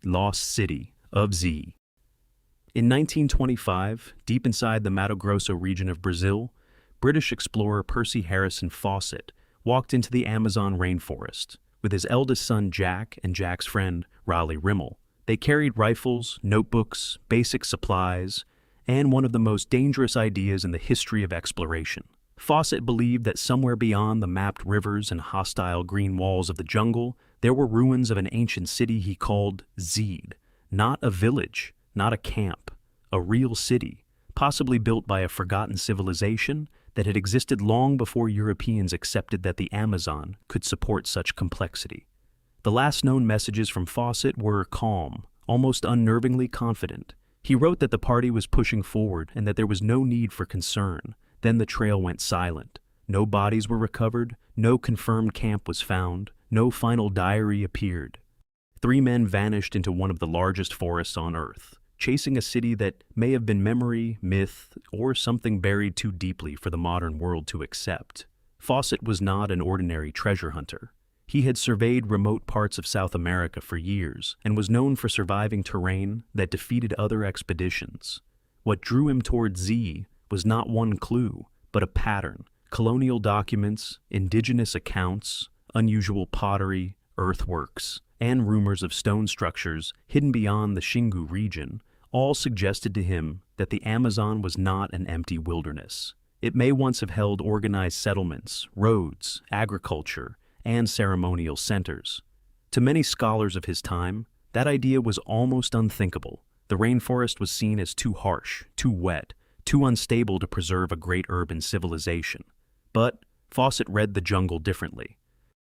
Lost City of Z. In 1925, deep inside the Mato Grosso region of Brazil, British explorer Percy Harrison Fawcett walked into the Amazon rainforest with his eldest son Jack and Jack's friend Raleigh Rimmel. They carried rifles, notebooks, basic supplies, and one of the most dangerous ideas in the history of exploration. Fawcett believed that somewhere beyond the mapped rivers and hostile green walls of the jungle, there were ruins of an ancient city he called Zeed. Not a village, not a camp, a real city, possibly built by a forgotten civilization that had existed long before Europeans accepted that the Amazon could support such complexity. The last known messages from Fawcett were calm, almost unnervingly confident. He wrote that the party was pushing forward and that there was no need for concern. Then the trail went silent. No bodies were recovered, no confirmed camp was found, no final diary appeared. 3 men vanished into one of the largest forests on Earth, chasing a city that may have been memory, myth, or something buried too deeply for the modern world to accept. Fawcett was not an ordinary treasure hunter. He had surveyed remote parts of South America for years and was known for surviving terrain that defeated other expeditions. What drew him toward Z was not one clue, but a pattern: colonial documents, indigenous accounts, unusual pottery, earthworks, and rumors of stone structures hidden beyond the Xingu region, all suggested to him that the Amazon was not an empty wilderness. It may once have held organized settlements, roads, agriculture, and ceremonial centers. To many scholars of his time, that idea was almost unthinkable. The rainforest was seen as too harsh, too wet, too unstable to preserve a great urban civilization. But Fawcett read the jungle differently.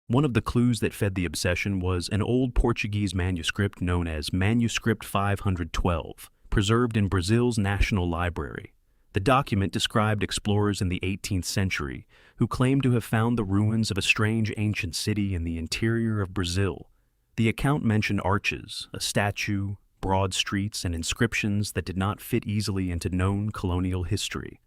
One of the clues that fed the obsession was an old Portuguese manuscript known as Manuscript 512, preserved in Brazil's National Library. The document described explorers in the 18th century who claimed to have found the ruins of a strange ancient city in the interior of Brazil. The account mentioned arches, a statue, broad streets, and inscriptions that did not fit easily into known colonial history.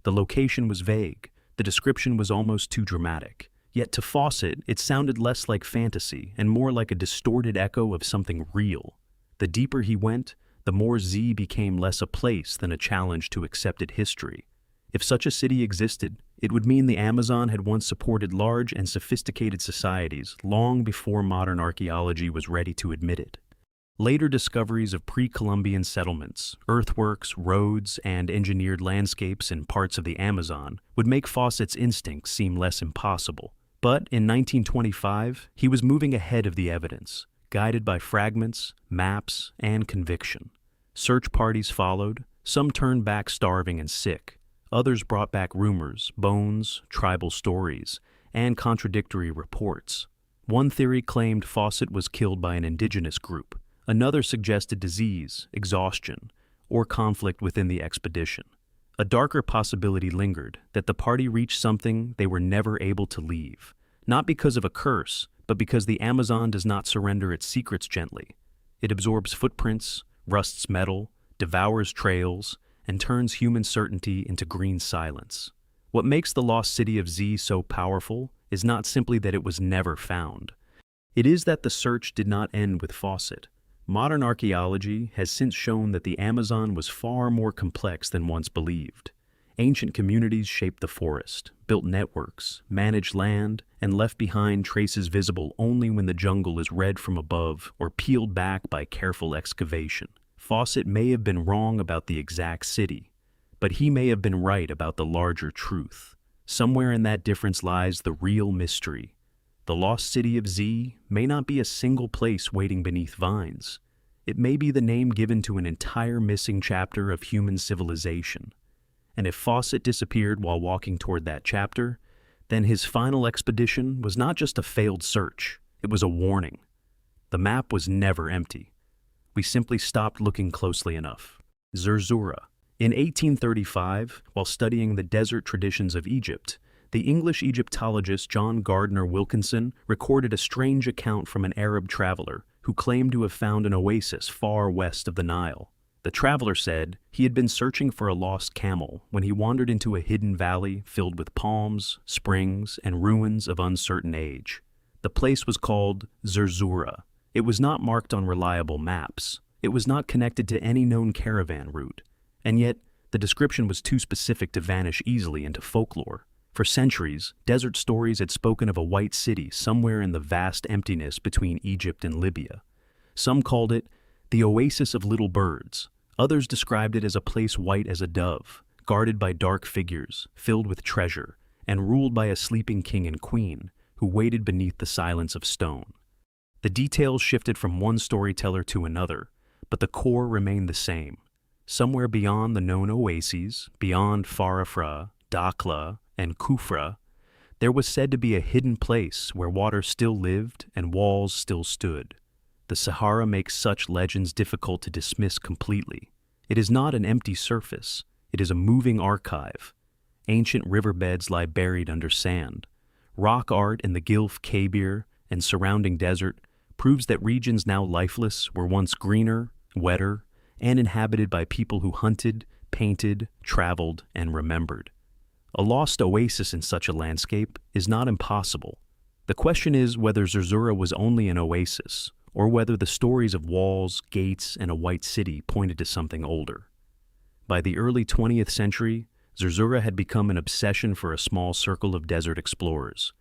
The location was vague. The description was almost too dramatic. Yet to Fawcett, it sounded less like fantasy and more like a distorted echo of something real. The deeper he went, the more Z became less a place than a challenge to accepted history. If such a city existed, it would mean the Amazon had once supported large and sophisticated societies long before modern archaeology was ready to admit it. Later discoveries of pre-Columbian settlements, earthworks, roads, and engineered landscapes in parts of the Amazon would make Fawcett's instincts seem less impossible. But in 1925, he was moving ahead of the evidence, guided by fragments, maps, and conviction. Search parties followed. Some turned back starving and sick. Others brought back rumors, bones, tribal stories, and contradictory reports. One theory claimed Fawcett was killed by an indigenous group. Another suggested disease, exhaustion, or conflict within the expedition. A darker possibility lingered, that the party reached something they were never able to leave, not because of a curse, but because the Amazon does not surrender its secrets gently. It absorbs footprints, rusts metal, devours trails, and turns human certainty into green silence. What makes the lost city of Z so powerful is not simply that it was never found. It is that the search did not end with Fawcett. Modern archaeology has since shown that the Amazon was far more complex than once believed. Ancient communities shaped the forest, built networks, managed land, and left behind traces visible only when the jungle is read from above or peeled back by careful excavation. Fawcett may have been wrong about the exact city, but he may have been right about the larger truth. Somewhere in that difference lies the real mystery. The lost city of Z may not be a single place waiting beneath vines. It may be the name given to an entire missing chapter of human civilization. And if Fawcett disappeared while walking toward that chapter, then his final expedition was not just a failed search, it was a warning. The map was never empty. We simply stopped looking closely enough. Zerzura. In 1835, while studying the desert traditions of Egypt, the English Egyptologist John Gardner Wilkinson recorded a strange account from an Arab traveler who claimed to have found an oasis far west of the Nile. The traveler said he had been searching for a lost camel when he wandered into a hidden valley filled with palms, springs, and ruins of uncertain age. The place was called Zerzura. It was not marked on reliable maps. It was not connected to any known caravan route. And yet, the description was too specific to vanish easily into folklore. For centuries, desert stories had spoken of a white city somewhere in the vast emptiness between Egypt and Libya. Some called it the oasis of little birds. Others described it as a place white as a dove, guarded by dark figures, filled with treasure, and ruled by a sleeping king and queen who waited beneath the silence of stone. The details shifted from one storyteller to another, but the core remained the same. Somewhere beyond the known oases, beyond Farafra, Dakhla, and Kufra, there was said to be a hidden place where water still lived and walls still stood. The Sahara makes such legends difficult to dismiss completely. It is not an empty surface. It is a moving archive. Ancient riverbeds lie buried under sand. Rock art in the Gilf Kabir and surrounding desert proves that regions now lifeless were once greener, wetter, and inhabited by people who hunted, painted, traveled, and remembered. A lost oasis in such a landscape is not impossible. The question is whether Zerzura was only an oasis, or whether the stories of walls, gates, and a white city pointed to something older. By the early 20th century, Zerzura had become an obsession for a small circle of desert explorers.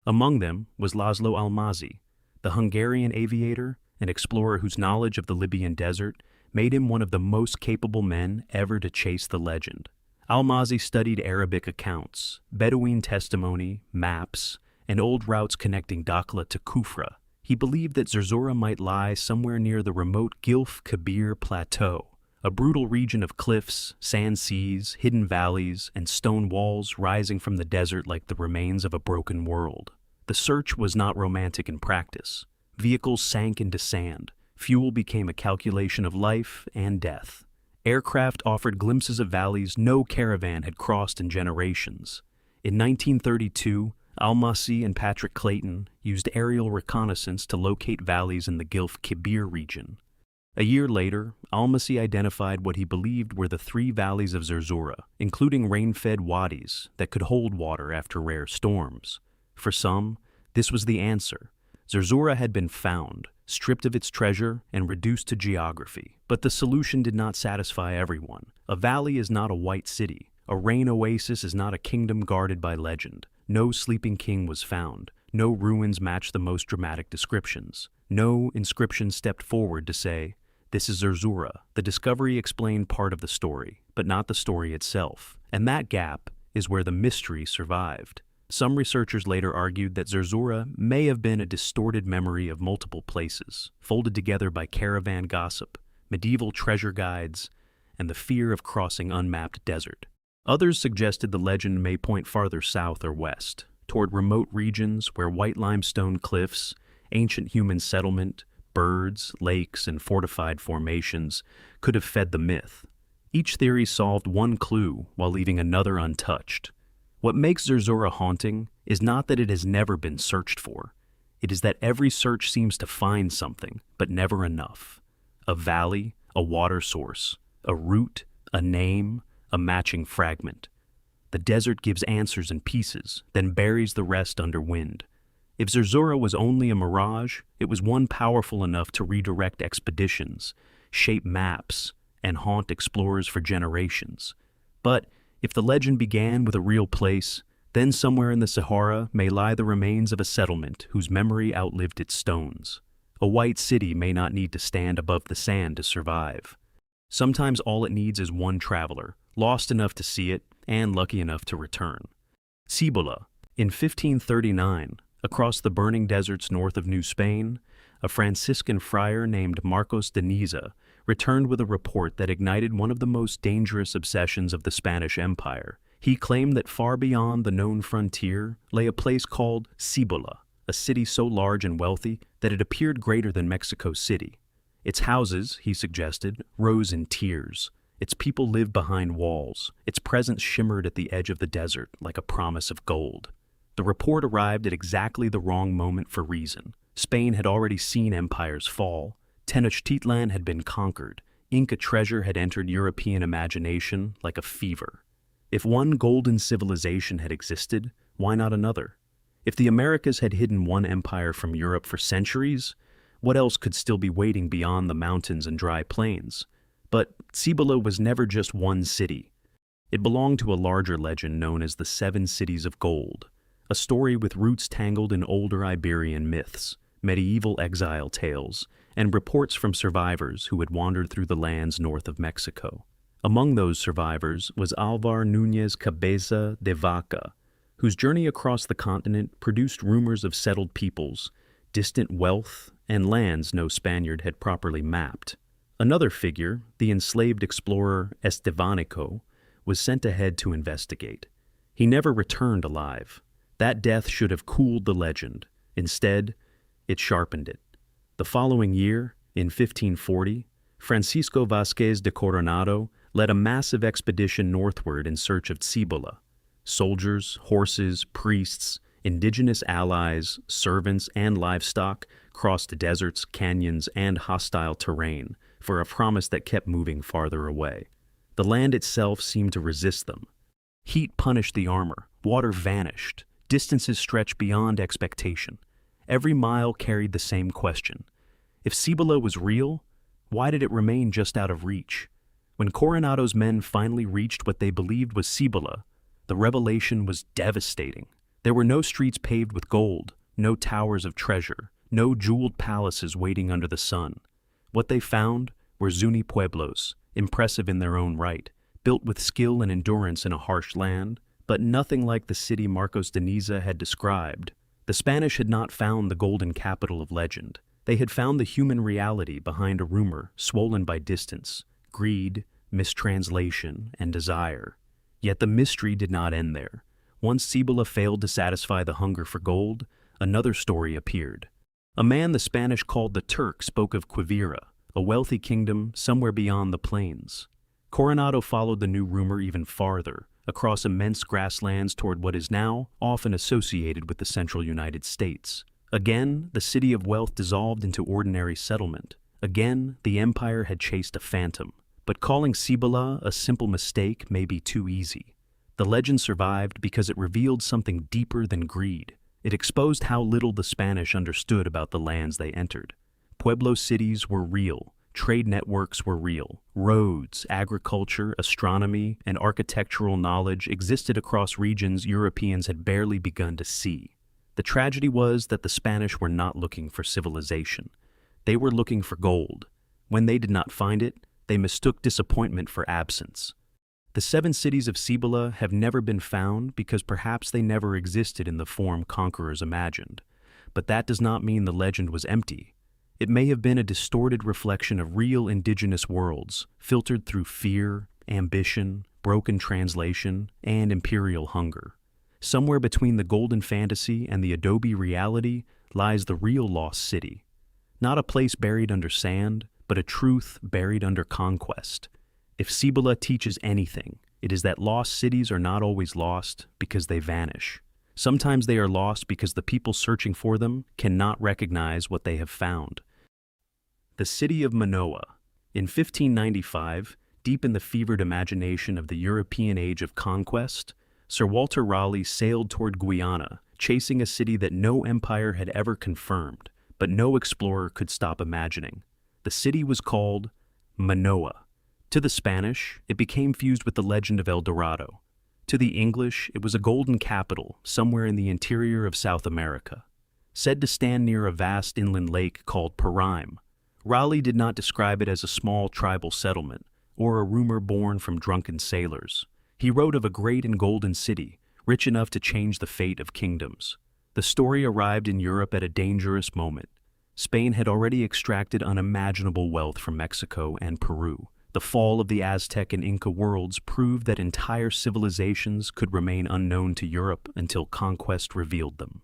Among them was Laszlo Almazy, the Hungarian aviator and explorer whose knowledge of the Libyan desert made him one of the most capable men ever to chase the legend. Almazy studied Arabic accounts, Bedouin testimony, maps, and old routes connecting Dakhla to Kufra. He believed that Zerzura might lie somewhere near the remote Gilf Kabir Plateau, a brutal region of cliffs, sand seas, hidden valleys, and stone walls rising from the desert like the remains of a broken world. The search was not romantic in practice. Vehicles sank into sand. Fuel became a calculation of life and death. Aircraft offered glimpses of valleys no caravan had crossed in generations. In 1932, Almazy and Patrick Clayton used aerial reconnaissance to locate valleys in the Gilf Kabir region. A year later, Almazy identified what he believed were the 3 valleys of Zerzura, including rain-fed wadis that could hold water after rare storms. For some, this was the answer. Zerzura had been found, stripped of its treasure, and reduced to geography. But the solution did not satisfy everyone. A valley is not a white city. A rain oasis is not a kingdom guarded by legend. No sleeping king was found. No ruins matched the most dramatic descriptions. No inscription stepped forward to say, "This is Zerzura." The discovery explained part of the story, but not the story itself. And that gap is where the mystery survived. Some researchers later argued that Zerzura may have been a distorted memory of multiple places, folded together by caravan gossip, medieval treasure guides, and the fear of crossing unmapped desert. Others suggested the legend may point farther south or west, toward remote regions where white limestone cliffs, ancient human settlement, birds, lakes, and fortified formations could have fed the myth. Each theory solved one clue while leaving another untouched. What makes Zerzura haunting is not that it has never been searched for. It is that every search seems to find something, but never enough. A valley, a water source, a route, a name, a matching fragment. The desert gives answers in pieces, then buries the rest under wind. If Zerzura was only a mirage, it was one powerful enough to redirect expeditions, shape maps, and haunt explorers for generations. But if the legend began with a real place, then somewhere in the Sahara may lie the remains of a settlement whose memory outlived its stones. A white city may not need to stand above the sand to survive. Sometimes all it needs is one traveler, lost enough to see it and lucky enough to return. Cíbola, in 1539, across the burning deserts north of New Spain, a Franciscan friar named Marcos de Niza returned with a report that ignited one of the most dangerous obsessions of the Spanish Empire. He claimed that far beyond the known frontier lay a place called Cíbola, a city so large and wealthy that it appeared greater than Mexico City. Its houses, he suggested, rose in tiers. Its people lived behind walls. Its presence shimmered at the edge of the desert like a promise of gold. The report arrived at exactly the wrong moment for reason. Spain had already seen empires fall. Tenochtitlan had been conquered. Inca treasure had entered European imagination like a fever. If one golden civilization had existed, why not another? If the Americas had hidden one empire from Europe for centuries, What else could still be waiting beyond the mountains and dry plains? But Cíbola was never just one city. It belonged to a larger legend known as the Seven Cities of Gold, a story with roots tangled in older Iberian myths, medieval exile tales, and reports from survivors who had wandered through the lands north of Mexico. Among those survivors was Álvar Núñez Cabeza de Vaca, whose journey across the continent produced rumors of settled peoples, distant wealth, and lands no Spaniard had properly mapped. Another figure, the enslaved explorer Estevanico, was sent ahead to investigate. He never returned alive. That death should have cooled the legend. Instead, it sharpened it. The following year, in 1540, Francisco Vázquez de Coronado led a massive expedition northward in search of Cíbola. Soldiers, horses, priests, indigenous allies, servants, and livestock crossed deserts, canyons, and hostile terrain for a promise that kept moving farther away. The land itself seemed to resist them. Heat punished the armor, water vanished, distances stretched beyond expectation. Every mile carried the same question. If Cíbola was real, why did it remain just out of reach? When Coronado's men finally reached what they believed was Cíbola, the revelation was devastating. There were no streets paved with gold, no towers of treasure, no jeweled palaces waiting under the sun. What they found were Zuni pueblos, impressive in their own right, built with skill and endurance in a harsh land, but nothing like the city Marcos de Niza had described. The Spanish had not found the golden capital of legend. They had found the human reality behind a rumor swollen by distance, greed, mistranslation, and desire. Yet the mystery did not end there. Once Cíbola failed to satisfy the hunger for gold, another story appeared. A man the Spanish called the Turk spoke of Quivira, a wealthy kingdom somewhere beyond the plains. Coronado followed the new rumor even farther, across immense grasslands toward what is now often associated with the central United States. Again, the city of wealth dissolved into ordinary settlement. Again, the empire had chased a phantom. But calling Cíbola a simple mistake may be too easy. The legend survived because it revealed something deeper than greed. It exposed how little the Spanish understood about the lands they entered. Pueblo cities were real. Trade networks were real. Roads, agriculture, astronomy, and architectural knowledge existed across regions Europeans had barely begun to see. The tragedy was that the Spanish were not looking for civilization. They were looking for gold. When they did not find it, they mistook disappointment for absence. The seven cities of Cíbola have never been found because perhaps they never existed in the form conquerors imagined. But that does not mean the legend was empty. It may have been a distorted reflection of real indigenous worlds, filtered through fear, ambition, broken translation, and imperial hunger. Somewhere between the golden fantasy and the adobe reality lies the real lost city. Not a place buried under sand, but a truth buried under conquest. If Cíbola teaches anything, it is that lost cities are not always lost because they vanish. Sometimes they are lost because the people searching for them cannot recognize what they have found. The City of Manoa. In 1595, deep in the fevered imagination of the European age of conquest, Sir Walter Raleigh sailed toward Guyana, chasing a city that no empire had ever confirmed, but no explorer could stop imagining. The city was called Manoa. To the Spanish, it became fused with the legend of El Dorado. To the English, it was a golden capital somewhere in the interior of South America. Said to stand near a vast inland lake called Paraíba, Raleigh did not describe it as a small tribal settlement or a rumor born from drunken sailors. He wrote of a great and golden city, rich enough to change the fate of kingdoms. The story arrived in Europe at a dangerous moment. Spain had already extracted unimaginable wealth from Mexico and Peru. The fall of the Aztec and Inca worlds proved that entire civilizations could remain unknown to Europe until conquest revealed them.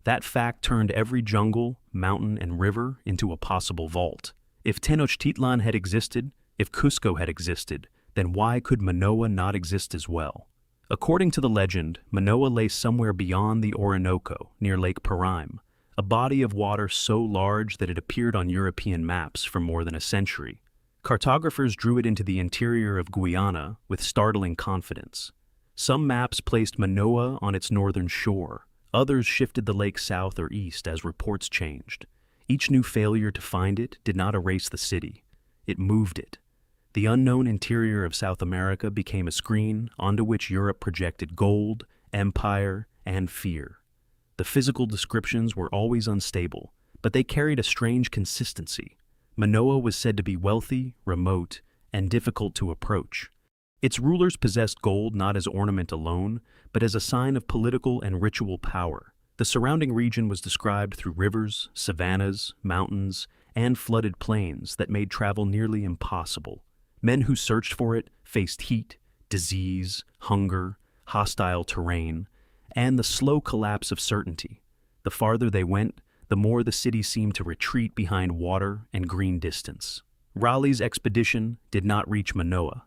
That fact turned every jungle, mountain, and river into a possible vault. If Tenochtitlan had existed, if Cusco had existed, then why could Manoa not exist as well? According to the legend, Manoa lay somewhere beyond the Orinoco, near Lake Paraíba, a body of water so large that it appeared on European maps for more than a century. Cartographers drew it into the interior of Guyana with startling confidence. Some maps placed Manoa on its northern shore. Others shifted the lake south or east as reports changed. Each new failure to find it did not erase the city. It moved it. The unknown interior of South America became a screen onto which Europe projected gold, empire, and fear. The physical descriptions were always unstable, but they carried a strange consistency. Manoa was said to be wealthy, remote, and difficult to approach. Its rulers possessed gold not as ornament alone, but as a sign of political and ritual power. The surrounding region was described through rivers, savannas, mountains, and flooded plains that made travel nearly impossible. Men who searched for it faced heat, disease, hunger, hostile terrain, and the slow collapse of certainty. The farther they went, the more the city seemed to retreat behind water and green distance. Raleigh's expedition did not reach Manoa.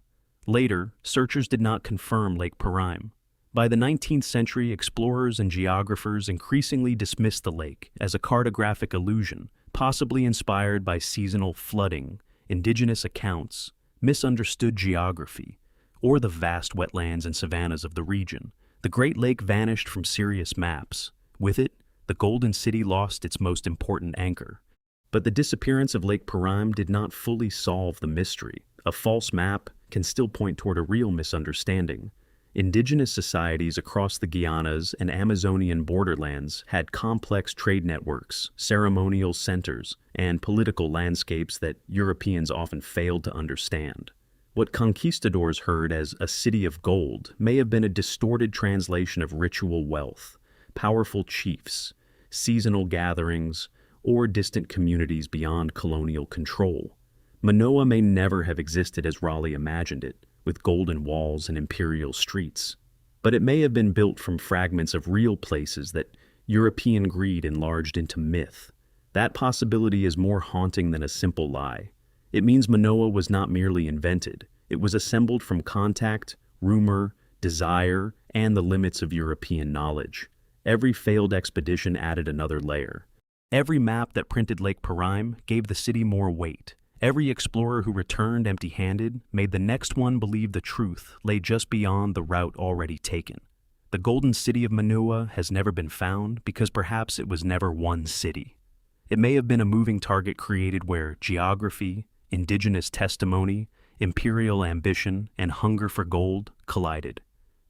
Later, searchers did not confirm Lake Paraíba. By the 19th century, explorers and geographers increasingly dismissed the lake as a cartographic illusion, possibly inspired by seasonal flooding, indigenous accounts, misunderstood geography, or the vast wetlands and savannas of the region. The Great Lake vanished from serious maps. With it, the Golden City lost its most important anchor. But the disappearance of Lake Paraíba did not fully solve the mystery. A false map can still point toward a real misunderstanding. Indigenous societies across the Guianas and Amazonian borderlands had complex trade networks, ceremonial centers, and political landscapes that Europeans often failed to understand. What conquistadors heard as a city of gold may have been a distorted translation of ritual wealth, powerful chiefs, seasonal gatherings, or distant communities beyond colonial control. Manoa may never have existed as Raleigh imagined it, with golden walls and imperial streets. But it may have been built from fragments of real places that European greed enlarged into myth. That possibility is more haunting than a simple lie. It means Manoa was not merely invented. It was assembled from contact, rumor, desire, and the limits of European knowledge. Every failed expedition added another layer. Every map that printed Lake Paraíba gave the city more weight. Every explorer who returned empty-handed made the next one believe the truth lay just beyond the route already taken. The Golden City of Manoa has never been found because perhaps it was never one city. It may have been a moving target created where geography, indigenous testimony, imperial ambition, and hunger for gold collided.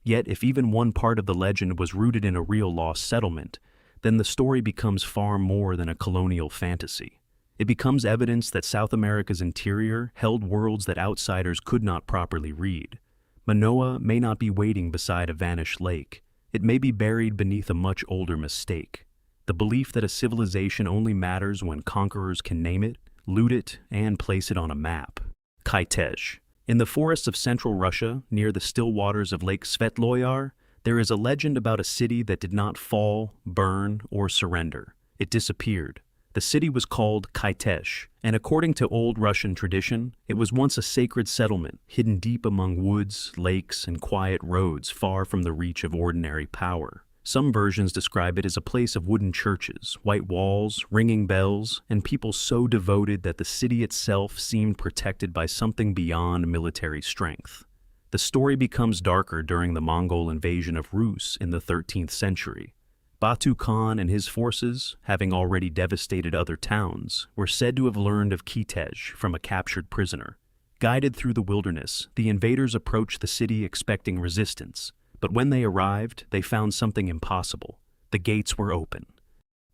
Yet, if even one part of the legend was rooted in a real lost settlement, then the story becomes far more than a colonial fantasy. It becomes evidence that South America's interior held worlds that outsiders could not properly read. Manoa may not be waiting beside a vanished lake. It may be buried beneath a much older mistake. The belief that a civilization only matters when conquerors can name it, loot it, and place it on a map. Kitezh. In the forests of central Russia, near the still waters of Lake Svetloyar, there is a legend about a city that did not fall, burn, or surrender. It disappeared. The city was called Kitezh, and according to old Russian tradition, it was once a sacred settlement, hidden deep among woods, lakes, and quiet roads far from the reach of ordinary power. Some versions describe it as a place of wooden churches, white walls, ringing bells, and people so devoted that the city itself seemed protected by something beyond military strength. The story becomes darker during the Mongol invasion of Rus in the 13th century. Batu Khan and his forces, having already devastated other towns, were said to have learned of Kitezh from a captured prisoner. Guided through the wilderness, the invaders approached the city expecting resistance, but when they arrived, they found something impossible. The gates were open.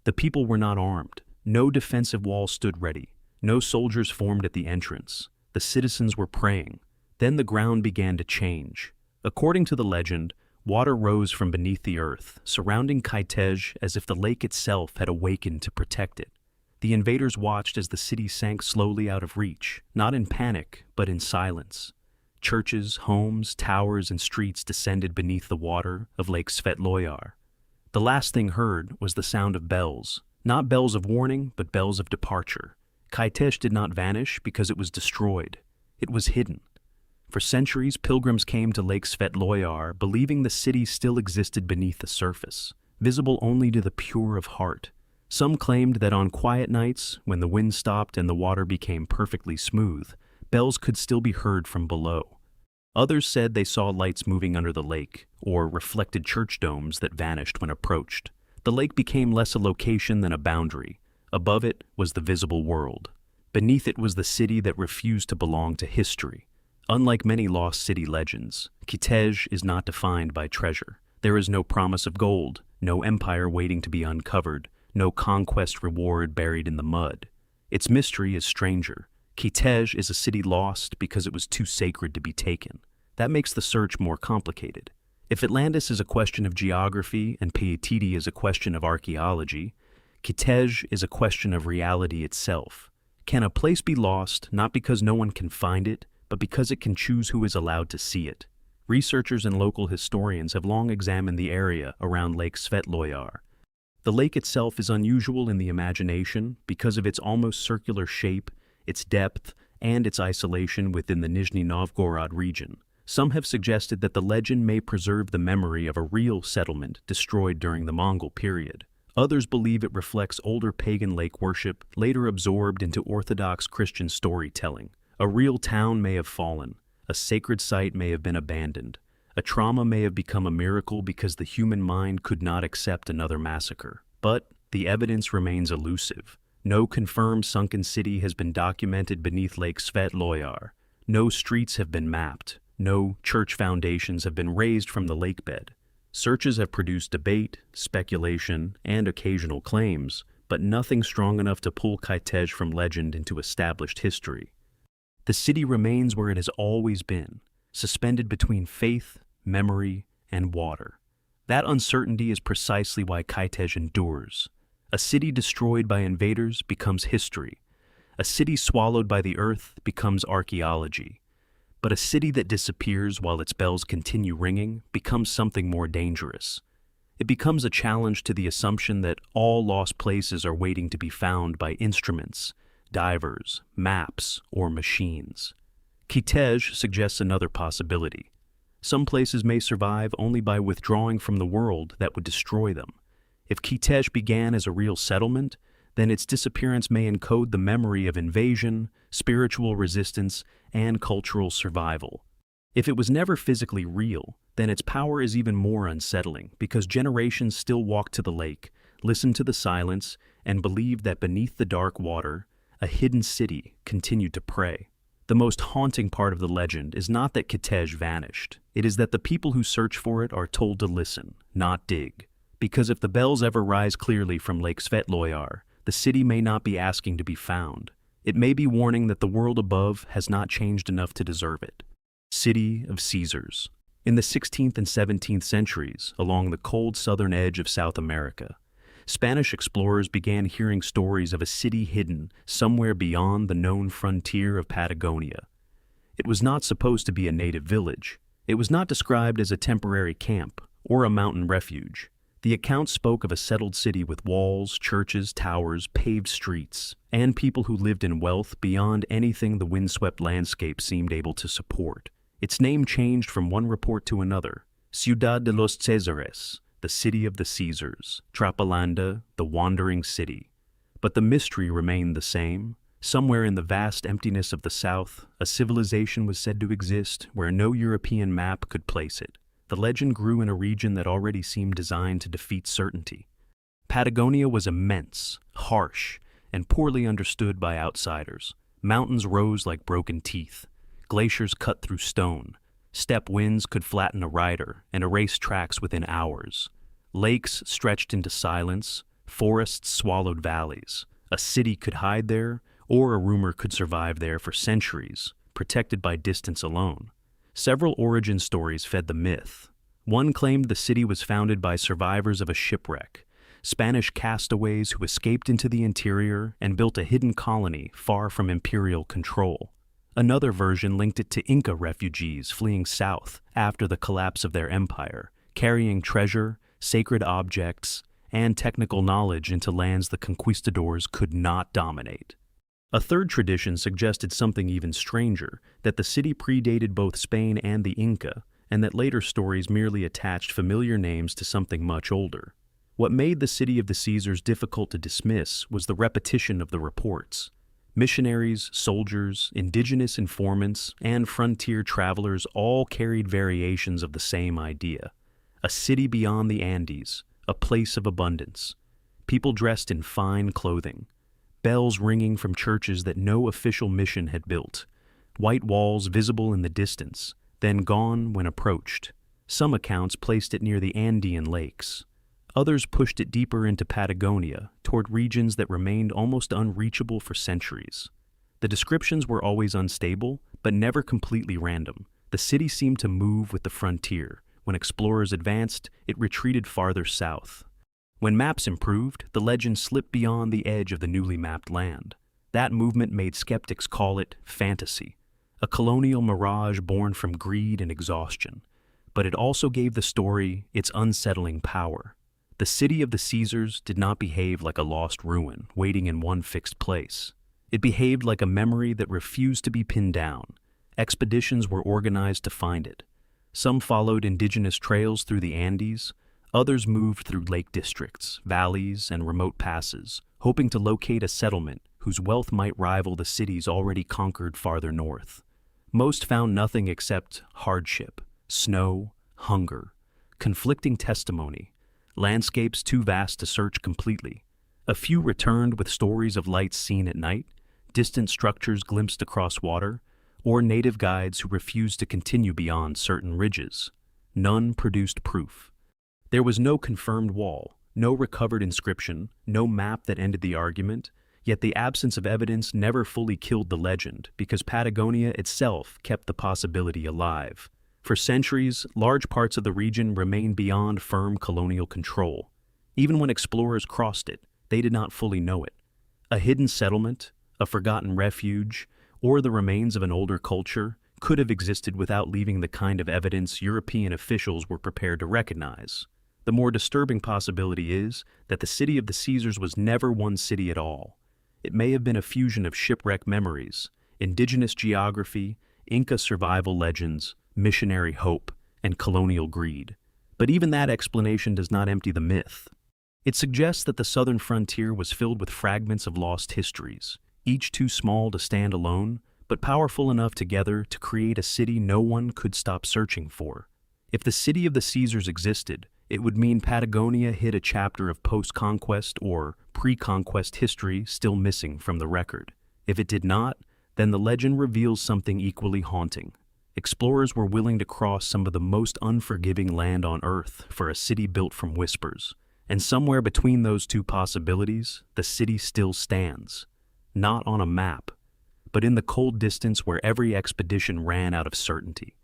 The people were not armed. No defensive wall stood ready. No soldiers formed at the entrance. The citizens were praying. Then the ground began to change. According to the legend, water rose from beneath the earth, surrounding Kitezh as if the lake itself had awakened to protect it. The invaders watched as the city sank slowly out of reach, not in panic, but in silence. Churches, homes, towers, and streets descended beneath the water of Lake Svetloyar. The last thing heard was the sound of bells, not bells of warning, but bells of departure. Kitezh did not vanish because it was destroyed. It was hidden. For centuries, pilgrims came to Lake Svetloyar believing the city still existed beneath the surface, visible only to the pure of heart. Some claimed that on quiet nights, when the wind stopped and the water became perfectly smooth, bells could still be heard from below. Others said they saw lights moving under the lake, or reflected church domes that vanished when approached. The lake became less a location than a boundary, Above it was the visible world. Beneath it was the city that refused to belong to history. Unlike many lost city legends, Kitezh is not defined by treasure. There is no promise of gold, no empire waiting to be uncovered, no conquest reward buried in the mud. Its mystery is stranger. Kitezh is a city lost because it was too sacred to be taken. That makes the search more complicated. If Atlantis is a question of geography and Paititi is a question of archaeology, Kitezh is a question of reality itself. Can a place be lost not because no one can find it, but because it can choose who is allowed to see it? Researchers and local historians have long examined the area around Lake Svetloyar. The lake itself is unusual in the imagination because of its almost circular shape, its depth, and its isolation within the Nizhny Novgorod region. Some have suggested that the legend may preserve the memory of a real settlement destroyed during the Mongol period. Others believe it reflects older pagan lake worship, later absorbed into Orthodox Christian storytelling. A real town may have fallen. A sacred site may have been abandoned. A trauma may have become a miracle because the human mind could not accept another massacre. But the evidence remains elusive. No confirmed sunken city has been documented beneath Lake Svetloyar. No streets have been mapped. No church foundations have been raised from the lakebed. Searches have produced debate, speculation, and occasional claims, but nothing strong enough to pull Kitezh from legend into established history. The city remains where it has always been, suspended between faith, memory, and water. That uncertainty is precisely why Kitezh endures. A city destroyed by invaders becomes history. A city swallowed by the earth becomes archaeology. But a city that disappears while its bells continue ringing becomes something more dangerous. It becomes a challenge to the assumption that all lost places are waiting to be found by instruments, divers, maps, or machines. Kitezh suggests another possibility. Some places may survive only by withdrawing from the world that would destroy them. If Kitezh began as a real settlement, then its disappearance may encode the memory of invasion, spiritual resistance, and cultural survival. If it was never physically real, then its power is even more unsettling because generations still walk to the lake, listen to the silence, and believe that beneath the dark water, a hidden city continued to pray. The most haunting part of the legend is not that Kitezh vanished. It is that the people who search for it are told to listen, not dig. Because if the bells ever rise clearly from Lake Svetloyar, the city may not be asking to be found. It may be warning that the world above has not changed enough to deserve it. City of Caesars. In the 16th and 17th centuries, along the cold southern edge of South America, Spanish explorers began hearing stories of a city hidden somewhere beyond the known frontier of Patagonia. It was not supposed to be a native village. It was not described as a temporary camp or a mountain refuge. The account spoke of a settled city with walls, churches, towers, paved streets, and people who lived in wealth beyond anything the windswept landscape seemed able to support. Its name changed from one report to another. Ciudad de los Césares, the city of the Caesars, Trapalanda, the wandering city. But the mystery remained the same. Somewhere in the vast emptiness of the south, a civilization was said to exist where no European map could place it. The legend grew in a region that already seemed designed to defeat certainty. Patagonia was immense, harsh, and poorly understood by outsiders. Mountains rose like broken teeth. Glaciers cut through stone. Steppe winds could flatten a rider and erase tracks within hours. Lakes stretched into silence. Forests swallowed valleys. A city could hide there, or a rumor could survive there for centuries, protected by distance alone. Several origin stories fed the myth. One claimed the city was founded by survivors of a shipwreck, Spanish castaways who escaped into the interior and built a hidden colony far from imperial control. Another version linked it to Inca refugees fleeing south after the collapse of their empire, carrying treasure, sacred objects, and technical knowledge into lands the conquistadors could not dominate. A third tradition suggested something even stranger, that the city predated both Spain and the Inca, and that later stories merely attached familiar names to something much older. What made the city of the Caesars difficult to dismiss was the repetition of the reports. Missionaries, soldiers, indigenous informants, and frontier travelers all carried variations of the same idea. A city beyond the Andes, a place of abundance. People dressed in fine clothing, bells ringing from churches that no official mission had built, white walls visible in the distance, then gone when approached. Some accounts placed it near the Andean lakes. Others pushed it deeper into Patagonia, toward regions that remained almost unreachable for centuries. The descriptions were always unstable, but never completely random. The city seemed to move with the frontier. When explorers advanced, it retreated farther south. When maps improved, the legend slipped beyond the edge of the newly mapped land. That movement made skeptics call it fantasy, a colonial mirage born from greed and exhaustion. But it also gave the story its unsettling power. The city of the Caesars did not behave like a lost ruin, waiting in one fixed place. It behaved like a memory that refused to be pinned down. Expeditions were organized to find it. Some followed indigenous trails through the Andes. Others moved through lake districts, valleys, and remote passes, hoping to locate a settlement whose wealth might rival the cities already conquered farther north. Most found nothing except hardship, snow, hunger, conflicting testimony, landscapes too vast to search completely. A few returned with stories of lights seen at night, distant structures glimpsed across water, or native guides who refused to continue beyond certain ridges. None produced proof. There was no confirmed wall, no recovered inscription, no map that ended the argument, yet the absence of evidence never fully killed the legend because Patagonia itself kept the possibility alive. For centuries, large parts of the region remained beyond firm colonial control. Even when explorers crossed it, they did not fully know it. A hidden settlement, a forgotten refuge, or the remains of an older culture could have existed without leaving the kind of evidence European officials were prepared to recognize. The more disturbing possibility is that the city of the Caesars was never one city at all. It may have been a fusion of shipwreck memories, indigenous geography, Inca survival legends, missionary hope, and colonial greed. But even that explanation does not empty the myth. It suggests that the southern frontier was filled with fragments of lost histories, each too small to stand alone, but powerful enough together to create a city no one could stop searching for. If the city of the Caesars existed, it would mean Patagonia hid a chapter of post-conquest or pre-conquest history still missing from the record. If it did not, then the legend reveals something equally haunting. Explorers were willing to cross some of the most unforgiving land on Earth for a city built from whispers. And somewhere between those two possibilities, the city still stands. Not on a map, but in the cold distance where every expedition ran out of certainty.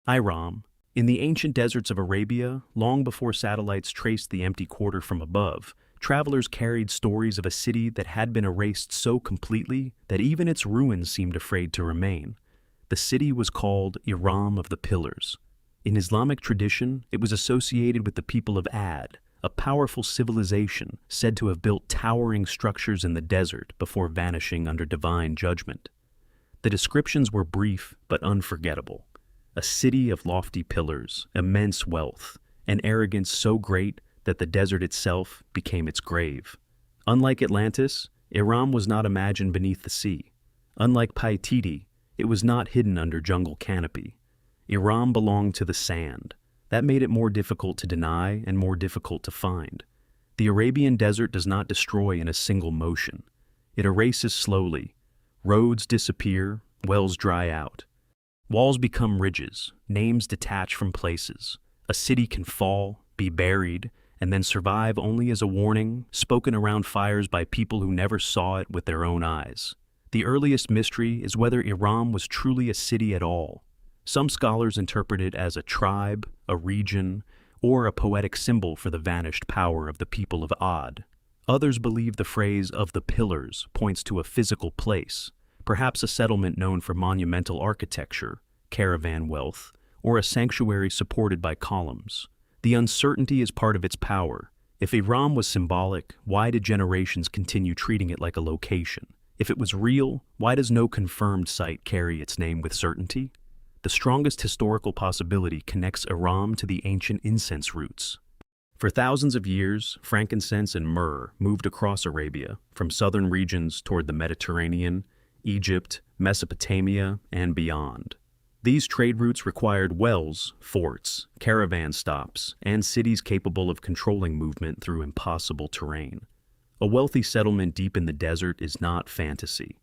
Iram, in the ancient deserts of Arabia, long before satellites traced the empty quarter from above, travelers carried stories of a city that had been erased so completely that even its ruins seemed afraid to remain. The city was called Iram of the Pillars. In Islamic tradition, it was associated with the people of Ad, a powerful civilization said to have built towering structures in the desert before vanishing under divine judgment. The descriptions were brief but unforgettable. A city of lofty pillars, immense wealth, and arrogance so great that the desert itself became its grave. Unlike Atlantis, Iram was not imagined beneath the sea. Unlike Paititi, it was not hidden under jungle canopy. Iram belonged to the sand. That made it more difficult to deny and more difficult to find. The Arabian desert does not destroy in a single motion. It erases slowly. Roads disappear, wells dry out. Walls become ridges, names detach from places. A city can fall, be buried, and then survive only as a warning, spoken around fires by people who never saw it with their own eyes. The earliest mystery is whether Iram was truly a city at all. Some scholars interpret it as a tribe, a region, or a poetic symbol for the vanished power of the people of Ad. Others believe the phrase "of the pillars" points to a physical place, perhaps a settlement known for monumental architecture, caravan wealth, or a sanctuary supported by columns. The uncertainty is part of its power. If Iram was symbolic, why did generations continue treating it like a location? If it was real, why does no confirmed site carry its name with certainty? The strongest historical possibility connects Iram to the ancient incense roots. For thousands of years, frankincense and myrrh moved across Arabia, from southern regions toward the Mediterranean, Egypt, Mesopotamia, and beyond. These trade routes required wells, forts, caravan stops, and cities capable of controlling movement through impossible terrain. A wealthy settlement deep in the desert is not fantasy.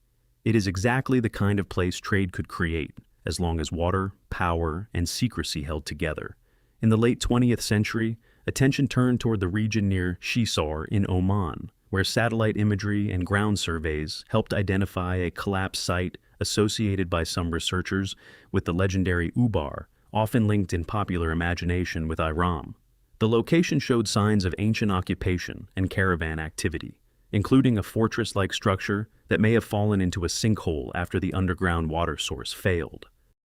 It is exactly the kind of place trade could create, as long as water, power, and secrecy held together. In the late 20th century, attention turned toward the region near Shisar in Oman, where satellite imagery and ground surveys helped identify a collapsed site associated by some researchers with the legendary Ubar, often linked in popular imagination with Iram. The location showed signs of ancient occupation and caravan activity, including a fortress-like structure that may have fallen into a sinkhole after the underground water source failed.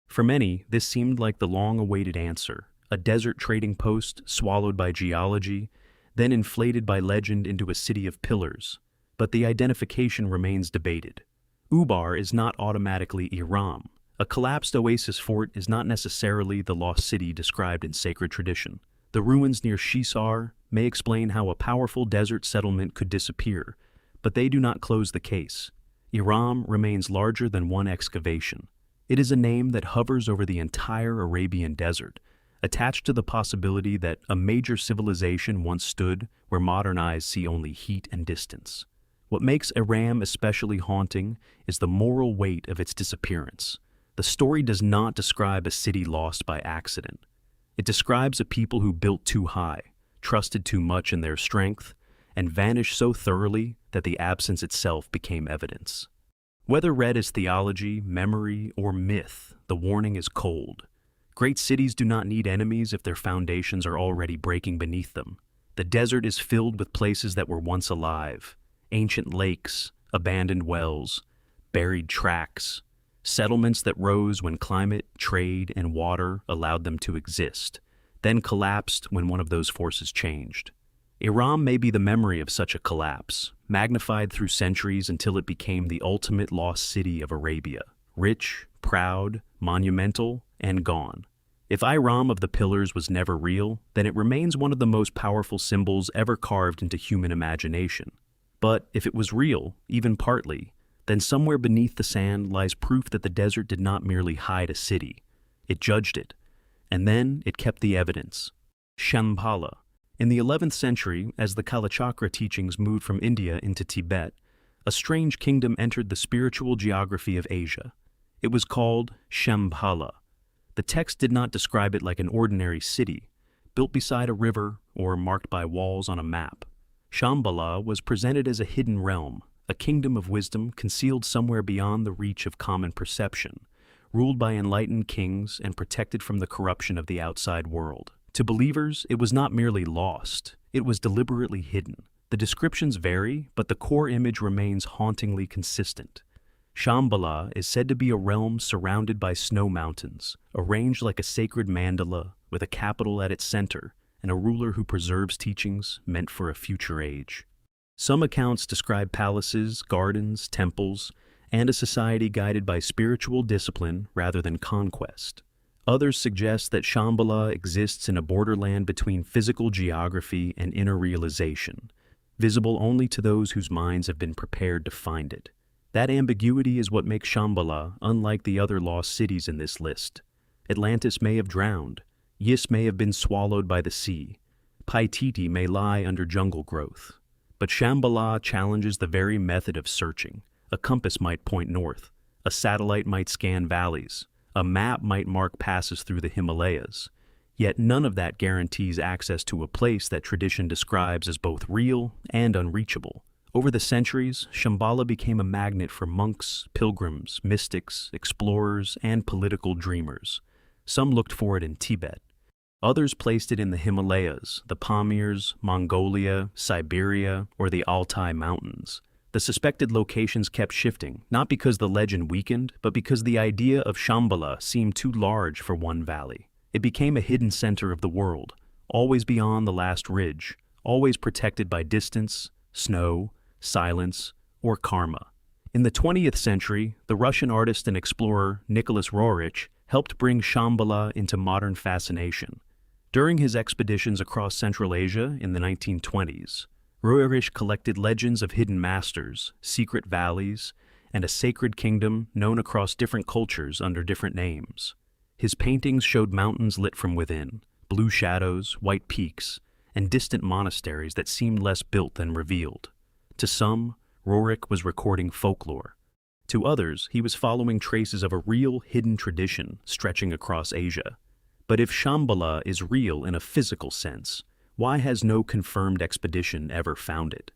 For many, this seemed like the long-awaited answer, a desert trading post swallowed by geology, then inflated by legend into a city of pillars. But the identification remains debated. Ubar is not automatically Iram. A collapsed oasis fort is not necessarily the lost city described in sacred tradition. The ruins near Shisar may explain how a powerful desert settlement could disappear, but they do not close the case. Iram remains larger than one excavation. It is a name that hovers over the entire Arabian desert, attached to the possibility that a major civilization once stood where modern eyes see only heat and distance. What makes Iram especially haunting is the moral weight of its disappearance. The story does not describe a city lost by accident. It describes a people who built too high, trusted too much in their strength, and vanished so thoroughly that the absence itself became evidence. Whether read as theology, memory, or myth, the warning is cold. Great cities do not need enemies if their foundations are already breaking beneath them. The desert is filled with places that were once alive, ancient lakes, abandoned wells, buried tracks, settlements that rose when climate, trade, and water allowed them to exist, then collapsed when one of those forces changed. Iram may be the memory of such a collapse, magnified through centuries until it became the ultimate lost city of Arabia, rich, proud, monumental, and gone. If Iram of the Pillars was never real, then it remains one of the most powerful symbols ever carved into human imagination. But if it was real, even partly, then somewhere beneath the sand lies proof that the desert did not merely hide a city. It judged it, and then it kept the evidence. Shambhala. In the 11th century, as the Kalachakra teachings moved from India into Tibet, a strange kingdom entered the spiritual geography of Asia. It was called Shambhala. The text did not describe it like an ordinary city, built beside a river or marked by walls on a map. Shambhala was presented as a hidden realm, a kingdom of wisdom concealed somewhere beyond the reach of common perception, ruled by enlightened kings and protected from the corruption of the outside world. To believers, it was not merely lost, it was deliberately hidden. The descriptions vary, but the core image remains hauntingly consistent. Shambhala is said to be a realm surrounded by snow mountains, arranged like a sacred mandala with a capital at its center and a ruler who preserves teachings meant for a future age. Some accounts describe palaces, gardens, temples, and a society guided by spiritual discipline rather than conquest. Others suggest that Shambhala exists in a borderland between physical geography and inner realization, visible only to those whose minds have been prepared to find it. That ambiguity is what makes Shambhala unlike the other lost cities in this list. Atlantis may have drowned, Yis may have been swallowed by the sea, Paititi may lie under jungle growth. But Shambhala challenges the very method of searching. A compass might point north, a satellite might scan valleys, a map might mark passes through the Himalayas. Yet none of that guarantees access to a place that tradition describes as both real and unreachable. Over the centuries, Shambhala became a magnet for monks, pilgrims, mystics, explorers, and political dreamers. Some looked for it in Tibet. Others placed it in the Himalayas, the Pamirs, Mongolia, Siberia, or the Altai Mountains. The suspected locations kept shifting, not because the legend weakened, but because the idea of Shambhala seemed too large for one valley. It became a hidden center of the world, always beyond the last ridge, always protected by distance, snow, silence, or karma. In the 20th century, the Russian artist and explorer Nicholas Roerich helped bring Shambhala into modern fascination. During his expeditions across Central Asia in the 1920s, Roerich collected legends of hidden masters, secret valleys, and a sacred kingdom known across different cultures under different names. His paintings showed mountains lit from within, blue shadows, white peaks, and distant monasteries that seemed less built than revealed. To some, Rorik was recording folklore. To others, he was following traces of a real hidden tradition stretching across Asia. But if Shambhala is real in a physical sense, why has no confirmed expedition ever found it?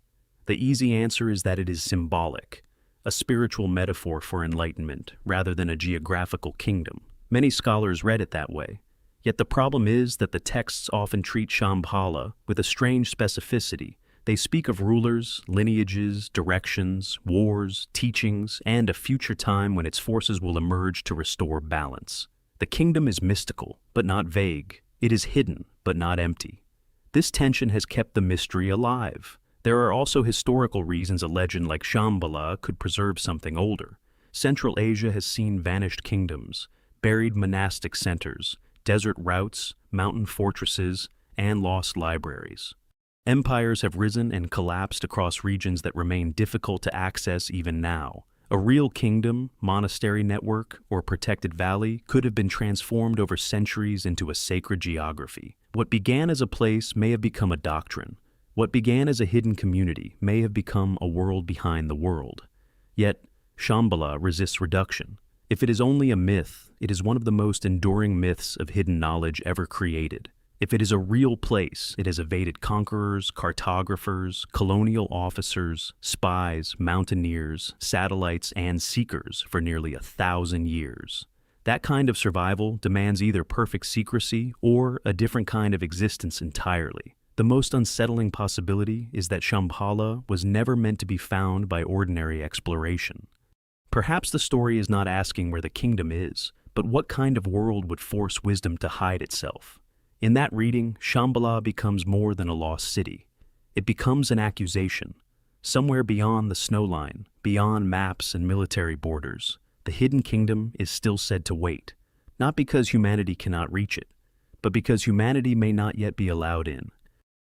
The easy answer is that it is symbolic, a spiritual metaphor for enlightenment rather than a geographical kingdom. Many scholars read it that way. Yet the problem is that the texts often treat Shambhala with a strange specificity. They speak of rulers, lineages, directions, wars, teachings, and a future time when its forces will emerge to restore balance. The kingdom is mystical, but not vague. It is hidden, but not empty. This tension has kept the mystery alive. There are also historical reasons a legend like Shambhala could preserve something older. Central Asia has seen vanished kingdoms, buried monastic centers, desert routes, mountain fortresses, and lost libraries. Empires have risen and collapsed across regions that remain difficult to access even now. A real kingdom, monastery network, or protected valley could have been transformed over centuries into a sacred geography. What began as a place may have become a doctrine. What began as a hidden community may have become a world behind the world. Yet, Shambhala resists reduction. If it is only a myth, it is one of the most enduring myths of hidden knowledge ever created. If it is a real place, it has evaded conquerors, cartographers, colonial officers, spies, mountaineers, satellites, and seekers for nearly 1,000 years. That kind of survival demands either perfect secrecy or a different kind of existence entirely. The most unsettling possibility is that Shambhala was never meant to be found by ordinary exploration. Perhaps the story is not asking where the kingdom is, but what kind of world would force wisdom to hide itself. In that reading, Shambhala becomes more than a lost city. It becomes an accusation. Somewhere beyond the snowline, beyond maps and military borders, the hidden kingdom is still said to wait, not because humanity cannot reach it, but because humanity may not yet be allowed in.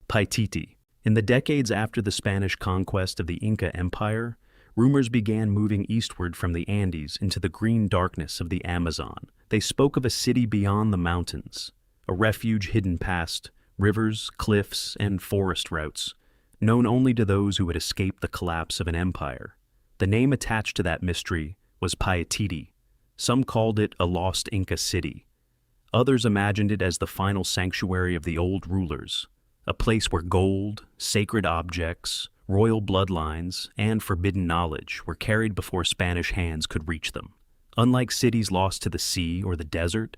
Paititi. In the decades after the Spanish conquest of the Inca Empire, rumors began moving eastward from the Andes into the green darkness of the Amazon. They spoke of a city beyond the mountains, a refuge hidden past rivers, cliffs, and forest routes, known only to those who had escaped the collapse of an empire. The name attached to that mystery was Paititi. Some called it a lost Inca city. Others imagined it as the final sanctuary of the old rulers, a place where gold, sacred objects, royal bloodlines, and forbidden knowledge were carried before Spanish hands could reach them. Unlike cities lost to the sea or the desert,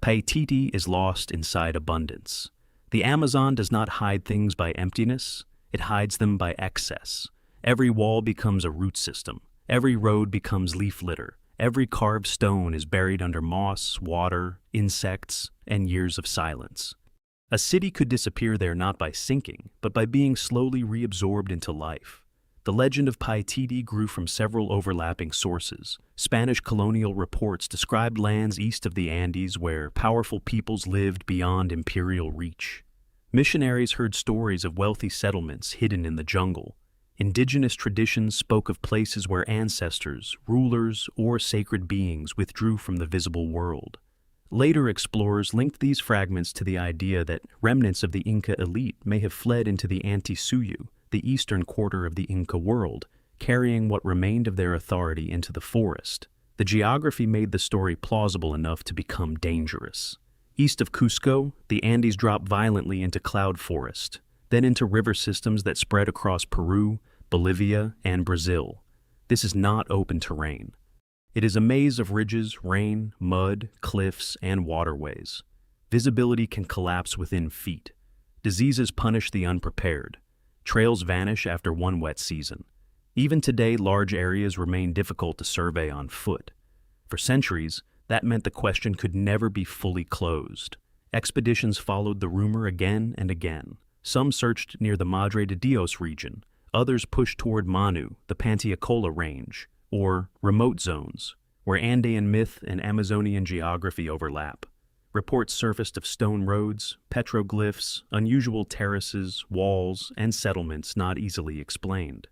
Paititi is lost inside abundance. The Amazon does not hide things by emptiness, it hides them by excess. Every wall becomes a root system, every road becomes leaf litter, every carved stone is buried under moss, water, insects, and years of silence. A city could disappear there not by sinking, but by being slowly reabsorbed into life. The legend of Paititi grew from several overlapping sources. Spanish colonial reports described lands east of the Andes where powerful peoples lived beyond imperial reach. Missionaries heard stories of wealthy settlements hidden in the jungle. Indigenous traditions spoke of places where ancestors, rulers, or sacred beings withdrew from the visible world. Later explorers linked these fragments to the idea that remnants of the Inca elite may have fled into the Antisuyu, the eastern quarter of the Inca world, carrying what remained of their authority into the forest. The geography made the story plausible enough to become dangerous. East of Cusco, the Andes drop violently into cloud forest, then into river systems that spread across Peru, Bolivia, and Brazil. This is not open terrain. It is a maze of ridges, rain, mud, cliffs, and waterways. Visibility can collapse within feet. Diseases punish the unprepared. Trails vanish after one wet season. Even today, large areas remain difficult to survey on foot. For centuries, that meant the question could never be fully closed. Expeditions followed the rumor again and again. Some searched near the Madre de Dios region. Others pushed toward Manu, the Pantiacola range, or remote zones, where Andean myth and Amazonian geography overlap. Reports surfaced of stone roads, petroglyphs, unusual terraces, walls, and settlements not easily explained.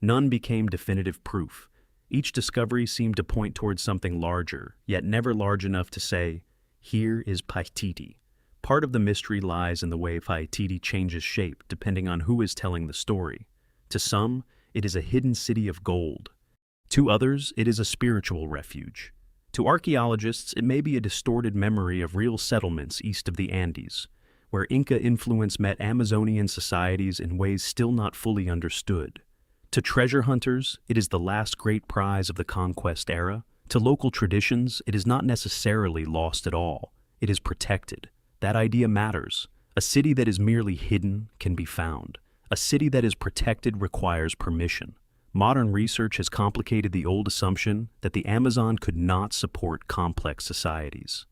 None became definitive proof. Each discovery seemed to point towards something larger, yet never large enough to say, "Here is Paititi." Part of the mystery lies in the way Paititi changes shape depending on who is telling the story. To some, it is a hidden city of gold. To others, it is a spiritual refuge. To archaeologists, it may be a distorted memory of real settlements east of the Andes, where Inca influence met Amazonian societies in ways still not fully understood. To treasure hunters, it is the last great prize of the conquest era. To local traditions, it is not necessarily lost at all. It is protected. That idea matters. A city that is merely hidden can be found. A city that is protected requires permission. Modern research has complicated the old assumption that the Amazon could not support complex societies.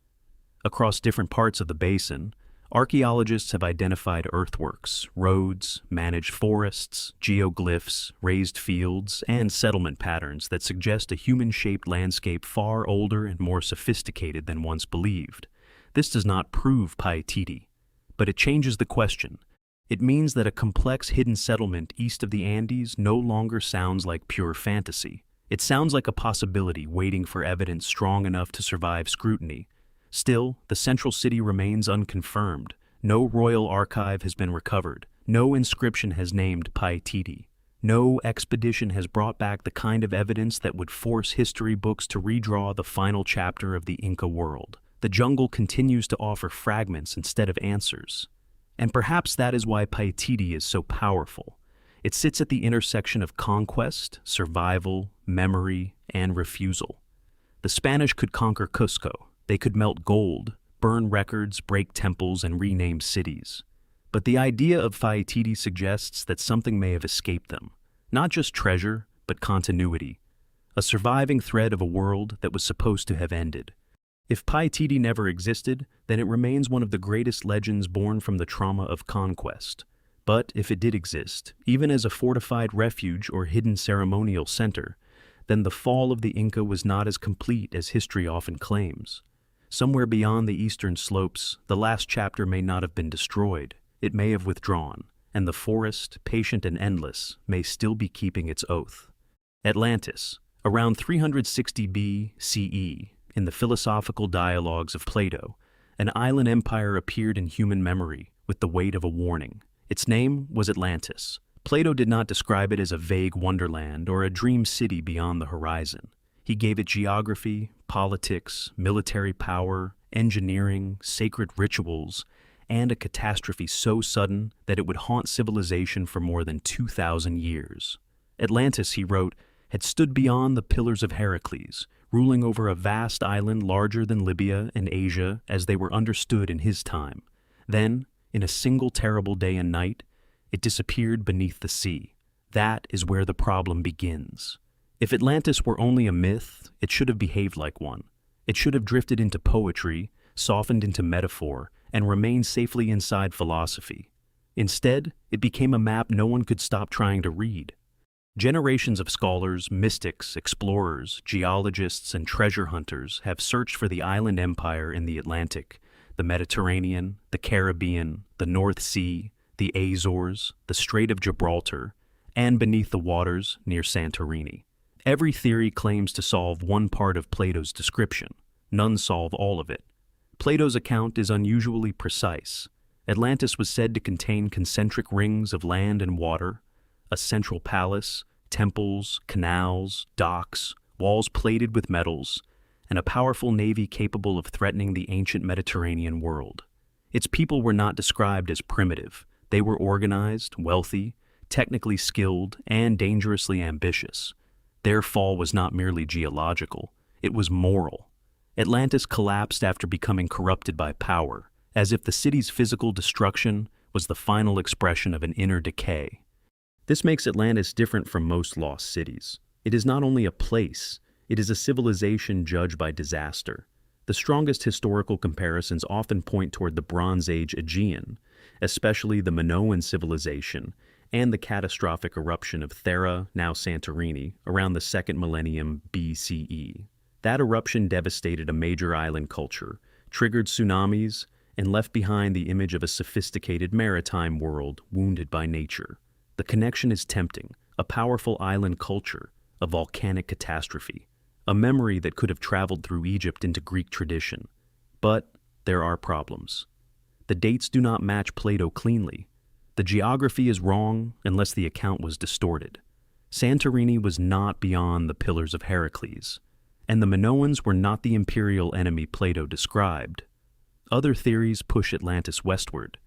Across different parts of the basin, archaeologists have identified earthworks, roads, managed forests, geoglyphs, raised fields, and settlement patterns that suggest a human-shaped landscape far older and more sophisticated than once believed. This does not prove Paititi, but it changes the question. It means that a complex hidden settlement east of the Andes no longer sounds like pure fantasy. It sounds like a possibility waiting for evidence strong enough to survive scrutiny. Still, the central city remains unconfirmed. No royal archive has been recovered. No inscription has named Paititi. No expedition has brought back the kind of evidence that would force history books to redraw the final chapter of the Inca world. The jungle continues to offer fragments instead of answers. And perhaps that is why Paititi is so powerful. It sits at the intersection of conquest, survival, memory, and refusal. The Spanish could conquer Cusco. They could melt gold, burn records, break temples, and rename cities. But the idea of Paititi suggests that something may have escaped them. Not just treasure, but continuity. A surviving thread of a world that was supposed to have ended. If Paititi never existed, then it remains one of the greatest legends born from the trauma of conquest. But if it did exist, even as a fortified refuge or hidden ceremonial center, then the fall of the Inca was not as complete as history often claims. Somewhere beyond the eastern slopes, the last chapter may not have been destroyed. It may have withdrawn, and the forest, patient and endless, may still be keeping its oath. Atlantis, around 360 B.C.E., in the philosophical dialogues of Plato, an island empire appeared in human memory with the weight of a warning. Its name was Atlantis. Plato did not describe it as a vague wonderland or a dream city beyond the horizon. He gave it geography, politics, military power, engineering, sacred rituals, and a catastrophe so sudden that it would haunt civilization for more than 2,000 years. Atlantis, he wrote, had stood beyond the Pillars of Heracles, ruling over a vast island larger than Libya and Asia as they were understood in his time. Then, in a single terrible day and night, it disappeared beneath the sea. That is where the problem begins. If Atlantis were only a myth, it should have behaved like one. It should have drifted into poetry, softened into metaphor, and remained safely inside philosophy. Instead, it became a map no one could stop trying to read. Generations of scholars, mystics, explorers, geologists, and treasure hunters have searched for the island empire in the Atlantic, the Mediterranean, the Caribbean, the North Sea, the Azores, the Strait of Gibraltar, and beneath the waters near Santorini. Every theory claims to solve one part of Plato's description. None solve all of it. Plato's account is unusually precise. Atlantis was said to contain concentric rings of land and water, a central palace, temples, canals, docks, walls plated with metals, and a powerful navy capable of threatening the ancient Mediterranean world. Its people were not described as primitive. They were organized, wealthy, technically skilled, and dangerously ambitious. Their fall was not merely geological, it was moral. Atlantis collapsed after becoming corrupted by power, as if the city's physical destruction was the final expression of an inner decay. This makes Atlantis different from most lost cities. It is not only a place, it is a civilization judged by disaster. The strongest historical comparisons often point toward the Bronze Age Aegean, especially the Minoan civilization, and the catastrophic eruption of Thera, now Santorini, around the 2nd millennium BCE. That eruption devastated a major island culture, triggered tsunamis, and left behind the image of a sophisticated maritime world wounded by nature. The connection is tempting, a powerful island culture, a volcanic catastrophe, a memory that could have traveled through Egypt into Greek tradition. But there are problems. The dates do not match Plato cleanly. The geography is wrong unless the account was distorted. Santorini was not beyond the Pillars of Heracles, and the Minoans were not the imperial enemy Plato described. Other theories push Atlantis westward.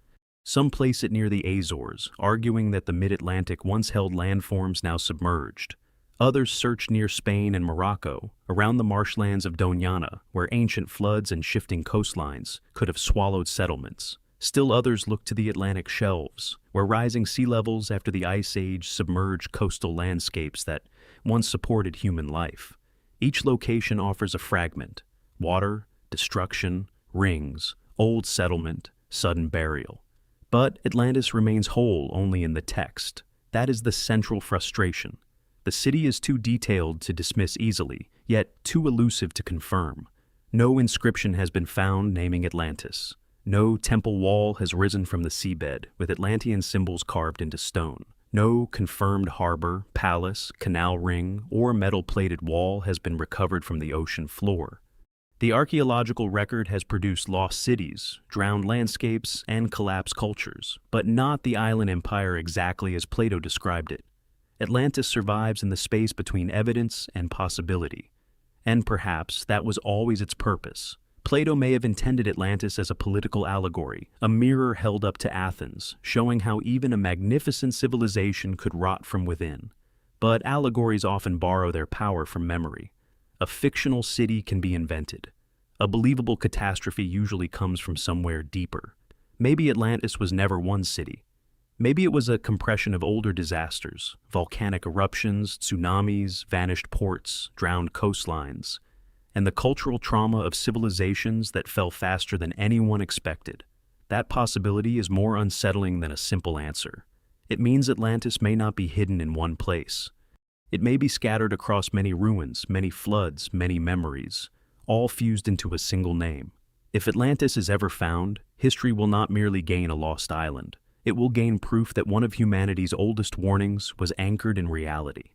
Some place it near the Azores, arguing that the mid-Atlantic once held landforms now submerged. Others search near Spain and Morocco, around the marshlands of Doñana, where ancient floods and shifting coastlines could have swallowed settlements. Still others look to the Atlantic shelves, where rising sea levels after the Ice Age submerged coastal landscapes that once supported human life. Each location offers a fragment: water, destruction, rings, old settlement, sudden burial. But Atlantis remains whole only in the text. That is the central frustration. The city is too detailed to dismiss easily, yet too elusive to confirm. No inscription has been found naming Atlantis. No temple wall has risen from the seabed, with Atlantean symbols carved into stone. No confirmed harbor, palace, canal ring, or metal-plated wall has been recovered from the ocean floor. The archaeological record has produced lost cities, drowned landscapes, and collapsed cultures, but not the island empire exactly as Plato described it. Atlantis survives in the space between evidence and possibility. And perhaps that was always its purpose. Plato may have intended Atlantis as a political allegory, a mirror held up to Athens, showing how even a magnificent civilization could rot from within. But allegories often borrow their power from memory. A fictional city can be invented. A believable catastrophe usually comes from somewhere deeper. Maybe Atlantis was never one city. Maybe it was a compression of older disasters, volcanic eruptions, tsunamis, vanished ports, drowned coastlines, and the cultural trauma of civilizations that fell faster than anyone expected. That possibility is more unsettling than a simple answer. It means Atlantis may not be hidden in one place. It may be scattered across many ruins, many floods, many memories, all fused into a single name. If Atlantis is ever found, history will not merely gain a lost island. It will gain proof that one of humanity's oldest warnings was anchored in reality.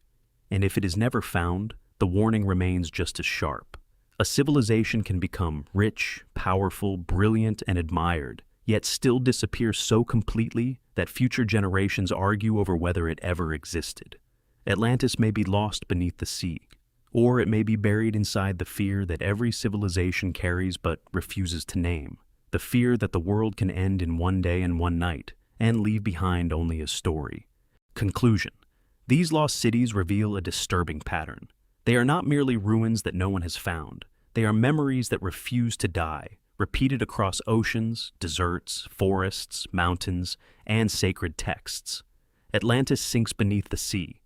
And if it is never found, the warning remains just as sharp. A civilization can become rich, powerful, brilliant, and admired, yet still disappear so completely that future generations argue over whether it ever existed. Atlantis may be lost beneath the sea, or it may be buried inside the fear that every civilization carries but refuses to name. The fear that the world can end in one day and one night, and leave behind only a story. Conclusion: these lost cities reveal a disturbing pattern. They are not merely ruins that no one has found. They are memories that refuse to die, repeated across oceans, deserts, forests, mountains, and sacred texts. Atlantis sinks beneath the sea.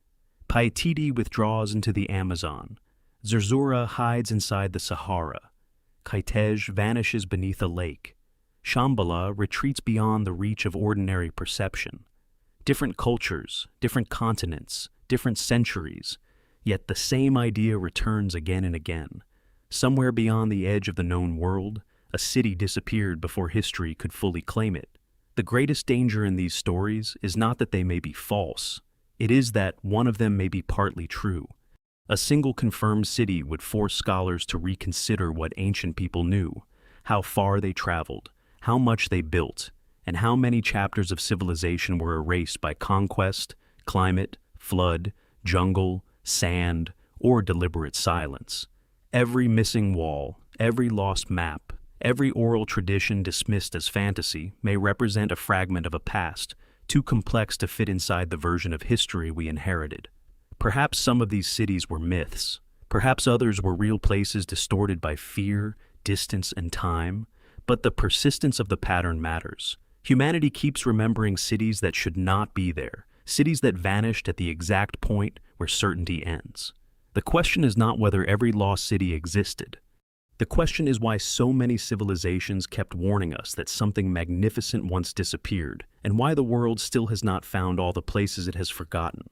Paititi withdraws into the Amazon. Zerzura hides inside the Sahara. Kitezh vanishes beneath a lake. Shambhala retreats beyond the reach of ordinary perception. Different cultures, different continents, different centuries, yet the same idea returns again and again. Somewhere beyond the edge of the known world, a city disappeared before history could fully claim it. The greatest danger in these stories is not that they may be false. It is that one of them may be partly true. A single confirmed city would force scholars to reconsider what ancient people knew, how far they traveled, how much they built, and how many chapters of civilization were erased by conquest, climate, flood, jungle, sand, or deliberate silence. Every missing wall, every lost map, every oral tradition dismissed as fantasy may represent a fragment of a past too complex to fit inside the version of history we inherited. Perhaps some of these cities were myths. Perhaps others were real places distorted by fear, distance, and time. But the persistence of the pattern matters. Humanity keeps remembering cities that should not be there, cities that vanished at the exact point where certainty ends. The question is not whether every lost city existed. The question is why so many civilizations kept warning us that something magnificent once disappeared, and why the world still has not found all the places it has forgotten.